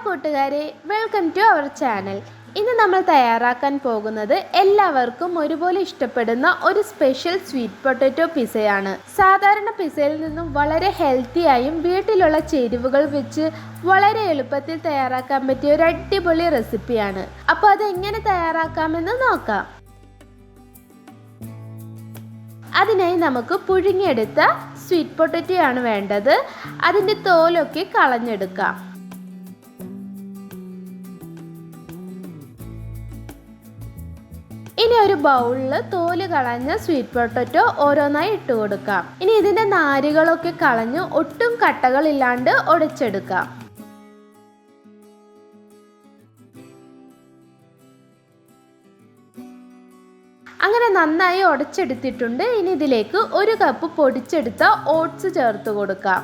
കൂട്ടുകാരെ, welcome to our channel. ഇന്ന് നമ്മൾ തയ്യാറാക്കാൻ പോകുന്നത് എല്ലാവർക്കും ഒരുപോലെ ഇഷ്ടപ്പെടുന്ന ഒരു സ്പെഷ്യൽ സ്വീറ്റ് പൊട്ടറ്റോ പിസയാണ്. സാധാരണ പിസയിൽ നിന്നും വളരെ ഹെൽത്തിയായും വീട്ടിലുള്ള ചേരുവകൾ വെച്ച് വളരെ എളുപ്പത്തിൽ തയ്യാറാക്കാൻ പറ്റിയ ഒരു അടിപൊളി റെസിപ്പിയാണ്. അപ്പോൾ അതെങ്ങനെ തയ്യാറാക്കാമെന്ന് നോക്കാം. അതിനായി നമുക്ക് പുഴുങ്ങിയെടുത്ത സ്വീറ്റ് പൊട്ടറ്റോ ആണ് വേണ്ടത്. അതിൻ്റെ തോലൊക്കെ കളഞ്ഞെടുക്കാം. ഇനി ഒരു ബൗളിൽ തോല് കളഞ്ഞ സ്വീറ്റ് പൊട്ടറ്റോ ഓരോന്നായി ഇട്ട് കൊടുക്കാം. ഇനി ഇതിൻ്റെ നാരുകളൊക്കെ കളഞ്ഞ് ഒട്ടും കട്ടകളില്ലാണ്ട് ഉടച്ചെടുക്കാം. അങ്ങനെ നന്നായി ഉടച്ചെടുത്തിട്ടുണ്ട്. ഇനി ഇതിലേക്ക് 1 കപ്പ് പൊടിച്ചെടുത്ത ഓട്സ് ചേർത്ത് കൊടുക്കാം.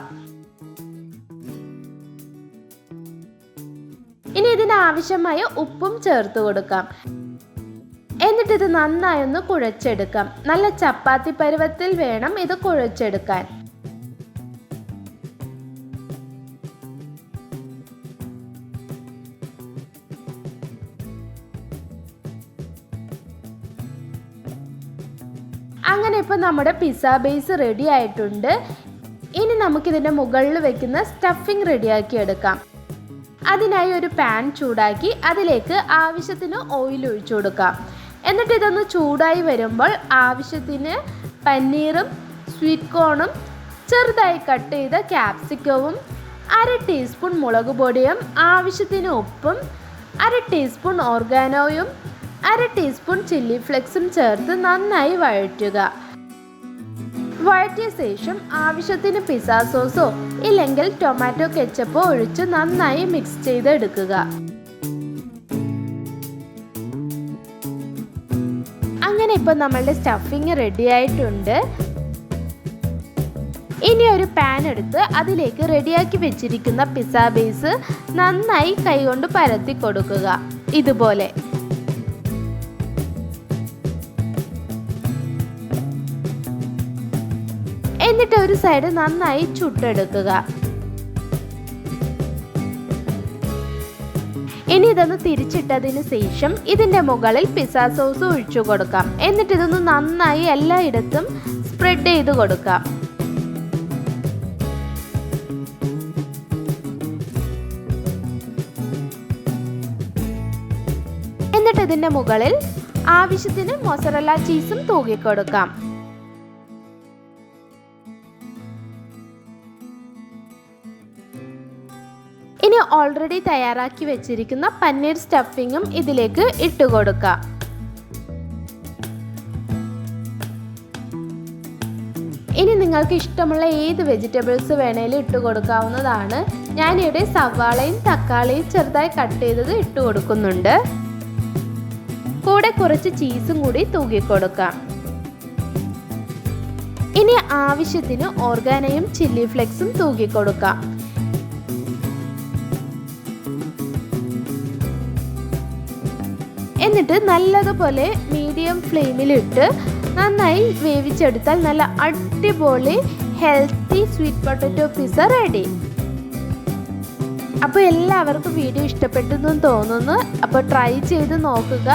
ഇനി ഇതിനാവശ്യമായ ഉപ്പും ചേർത്ത് കൊടുക്കാം. എന്നിട്ട് ഇത് നന്നായി ഒന്ന് കുഴച്ചെടുക്കാം. നല്ല ചപ്പാത്തി പരുവത്തിൽ വേണം ഇത് കുഴച്ചെടുക്കാൻ. അങ്ങനെ ഇപ്പോൾ നമ്മുടെ പിസ്സ ബേസ് റെഡി ആയിട്ടുണ്ട്. ഇനി നമുക്കിതിൻ്റെ മുകളിൽ വെക്കുന്ന സ്റ്റഫിംഗ് റെഡിയാക്കി എടുക്കാം. അതിനായി ഒരു പാൻ ചൂടാക്കി അതിലേക്ക് ആവശ്യത്തിന് ഓയിൽ ഒഴിച്ചു കൊടുക്കാം. എന്നിട്ട് ഇതൊന്ന് ചൂടായി വരുമ്പോൾ ആവശ്യത്തിന് പനീറും സ്വീറ്റ് കോണും ചെറുതായി കട്ട് ചെയ്ത ക്യാപ്സിക്കവും 1/2 ടീസ്പൂൺ മുളക് പൊടിയും ആവശ്യത്തിന് ഉപ്പും 1/2 ടീസ്പൂൺ ഓർഗാനോയും 1/2 ടീസ്പൂൺ ചില്ലി ഫ്ലെക്സും ചേർത്ത് നന്നായി വഴറ്റുക. വഴറ്റിയ ശേഷം ആവശ്യത്തിന് പിസ്സ സോസോ ഇല്ലെങ്കിൽ ടൊമാറ്റോ കെച്ചപ്പോ ഒഴിച്ച് നന്നായി മിക്സ് ചെയ്തെടുക്കുക. അങ്ങനെ ഇപ്പോൾ നമ്മളുടെ സ്റ്റഫിങ് റെഡി ആയിട്ടുണ്ട്. ഇനി ഒരു പാൻ എടുത്ത് അതിലേക്ക് റെഡിയാക്കി വെച്ചിരിക്കുന്ന പിസ്സ ബേസ് നന്നായി കൈകൊണ്ട് പരത്തി കൊടുക്കുക. ഇതുപോലെ എന്നിട്ട് ഒരു സൈഡ് നന്നായി ചുട്ടെടുക്കുക. ഇനി ഇതൊന്ന് തിരിച്ചിട്ടതിന് ശേഷം ഇതിൻ്റെ മുകളിൽ പിസ്സ സോസ് ഒഴിച്ചു കൊടുക്കാം. എന്നിട്ട് ഇതൊന്ന് നന്നായി എല്ലായിടത്തും സ്പ്രെഡ് ചെയ്ത് കൊടുക്കാം. എന്നിട്ട് ഇതിൻ്റെ മുകളിൽ ആവശ്യത്തിന് മൊസറല്ല ചീസും തൂകിക്കൊടുക്കാം. ഇനി ഓൾറെഡി തയ്യാറാക്കി വെച്ചിരിക്കുന്ന പനീർ സ്റ്റഫിങ്ങും ഇതിലേക്ക് ഇട്ട് കൊടുക്കാം. ഇനി നിങ്ങൾക്ക് ഇഷ്ടമുള്ള ഏത് വെജിറ്റബിൾസ് വേണേലും ഇട്ട് കൊടുക്കാവുന്നതാണ്. ഞാനിവിടെ സവാളയും തക്കാളിയും ചെറുതായി കട്ട് ചെയ്തത് ഇട്ട് കൊടുക്കുന്നുണ്ട്. കൂടെ കുറച്ച് ചീസും കൂടി തൂകിക്കൊടുക്കാം. ഇനി ആവശ്യത്തിന് ഓർഗാനോയും ചില്ലി ഫ്ലെക്സും തൂകിക്കൊടുക്കാം. എന്നിട്ട് നല്ലതുപോലെ മീഡിയം ഫ്ലെയിമിലിട്ട് നന്നായി വേവിച്ചെടുത്താൽ നല്ല അടിപൊളി healthy sweet potato pizza ready. അപ്പോൾ എല്ലാവർക്കും വീഡിയോ ഇഷ്ടപ്പെട്ടെന്ന് തോന്നുന്നു. അപ്പോൾ ട്രൈ ചെയ്ത് നോക്കുക.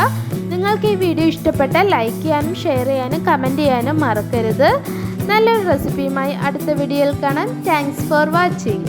നിങ്ങൾക്ക് ഈ വീഡിയോ ഇഷ്ടപ്പെട്ടാൽ ലൈക്ക് ചെയ്യാനും ഷെയർ ചെയ്യാനും കമൻറ്റ് ചെയ്യാനും മറക്കരുത്. നല്ലൊരു റെസിപ്പിയുമായി അടുത്ത വീഡിയോയിൽ കാണാം. Thanks for watching.